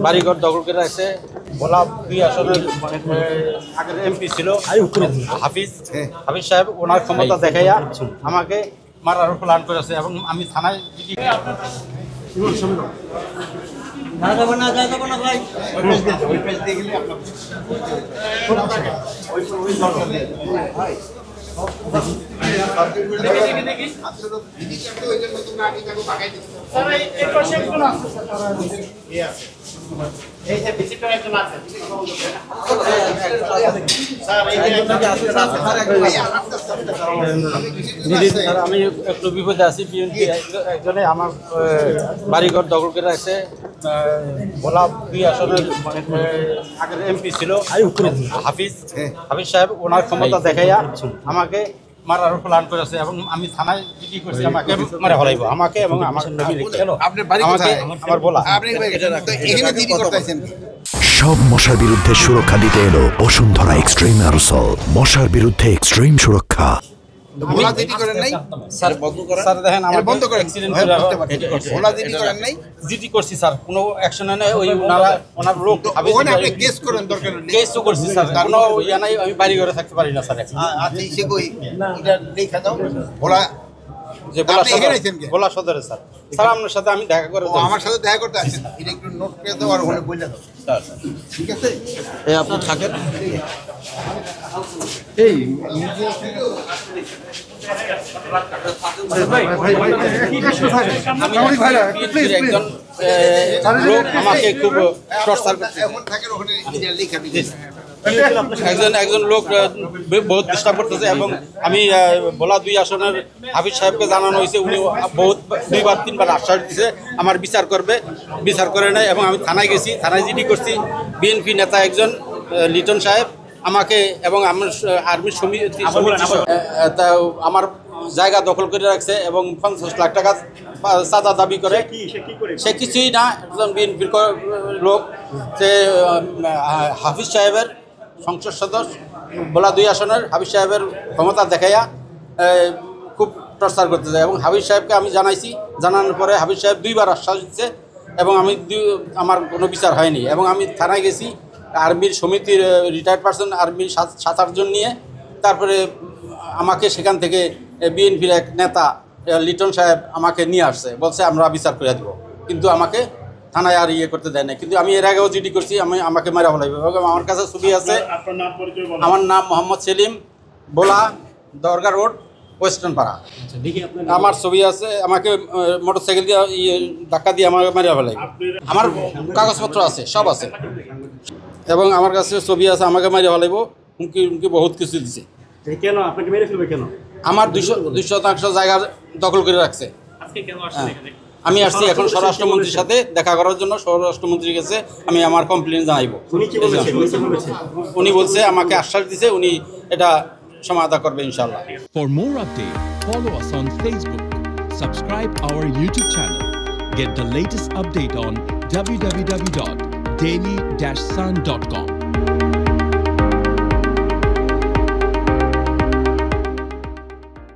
বাড়িঘর দখল করে রাখছে। ভোলা 2 আসনের আগের এমপি ছিল হাফিজ সাহেব, ওনার ক্ষমতা দেখাইয়া আমাকে মারার প্ল্যান করেছে এবং আমি থানায় আমি একটু বিপদে আছি। বিএনপি একজনে আমার বাড়িঘর দখল করে রাখছে। ভোলা 2 আসনের আগের এমপি ছিল হাফিজ সাহেব, ওনার ক্ষমতা দেখাইয়া আমাকে মারার প্ল্যান করেছে এবং আমি থানায় জিডি করছি আমাকে মারা ফেলাইব, আমাকে এবং আমার বলা। সব মশার বিরুদ্ধে সুরক্ষা দিতে এলো বসুন্ধরা এক্সট্রিম অ্যারোসল। মশার বিরুদ্ধে এক্সট্রিম সুরক্ষা। কোনো অ্যাকশন নেই, ওই ওনার লোক কেস তো করছি স্যার, কোনো ইয়া নাই, আমি বাড়ি ঘরে থাকতে পারি না স্যার। ভোলা সদরে স্যার। স্যার আপনার সাথে আমি দেখা করে, আমার সাথে দেখা করতে আসেন, এটা একটু নোট করে দাও আর ওখানে বলে দাও। ঠিক আছে, এই আপনার থাকেন। এই একজন লোক আমাকে খুব টর্চার করছে। একজন লোক বহুত ডিস্টার্ব করতেছে এবং আমি ভোলা 2 আসনের হাফিজ সাহেবকে জানানো হয়েছে, উনি বহুত 2-3বার আশ্বাস দিয়েছে আমার বিচার করবে, বিচার করে নেয় এবং আমি থানায় গেছি, থানায় জিডি করছি। বিএনপি নেতা একজন লিটন সাহেব আমাকে এবং আমার আর্মির সমিতি আমার জায়গা দখল করে রাখছে এবং 50 লাখ টাকা চাঁদা দাবি করে। সে কিছুই না, একজন বিএনপির লোক, যে হাফিজ সাহেবের সংসদ সদস্য, ভোলা 2 আসনের হাফিজ সাহেবের ক্ষমতা দেখাইয়া খুব টর্চার করতে যায় এবং হাফিজ সাহেবকে আমি জানাইছি। জানানোর পরে হাফিজ সাহেব 2বার আশ্বাস দিচ্ছে এবং আমার কোনো বিচার হয়নি এবং আমি থানায় গেছি। আর্মির সমিতির রিটায়ার্ড পারসন, আর্মির 7-8 জন নিয়ে, তারপরে আমাকে সেখান থেকে বিএনপির এক নেতা লিটন সাহেব আমাকে নিয়ে আসছে, বলছে আমরা বিচার করে দেবো, কিন্তু আমাকে থানায় আর ইয়ে করতে দেয় না। কিন্তু আমি এর আগেও জিডি করছি, আমাকে মেরা ফেলাইবে এবং আমার কাছে ছবি আছে। আমার নাম মোহাম্মদ সেলিম, ভোলা দরগা রোড, ওয়েস্টার্ন পাড়া। আমার ছবি আছে, আমাকে মোটরসাইকেল দিয়ে ধাক্কা দিয়ে আমাকে মেরা ফেলাইবে। আমার কাগজপত্র আছে, সব আছে এবং আমার কাছে ছবি আছে, আমাকে মেরে ফেলাইব, হুমকি বহুত কিছু দিছে। কেন আপনাকে মেরে ফেলবে কেন? আমার 200% জায়গা দখল করে রাখছে। আমি আসছি এখন স্বরাষ্ট্রমন্ত্রীর সাথে দেখা করার জন্য। স্বরাষ্ট্রমন্ত্রীর কাছে আমি আমার কমপ্লেন জানাইব। উনি বলছে, আমাকে আশ্বাস দিছে, উনি এটা সমাধান করবে ইনশাআল্লাহ। For more updates, follow us on Facebook, subscribe our YouTube channel, get the latest update on www.daily-sun.com.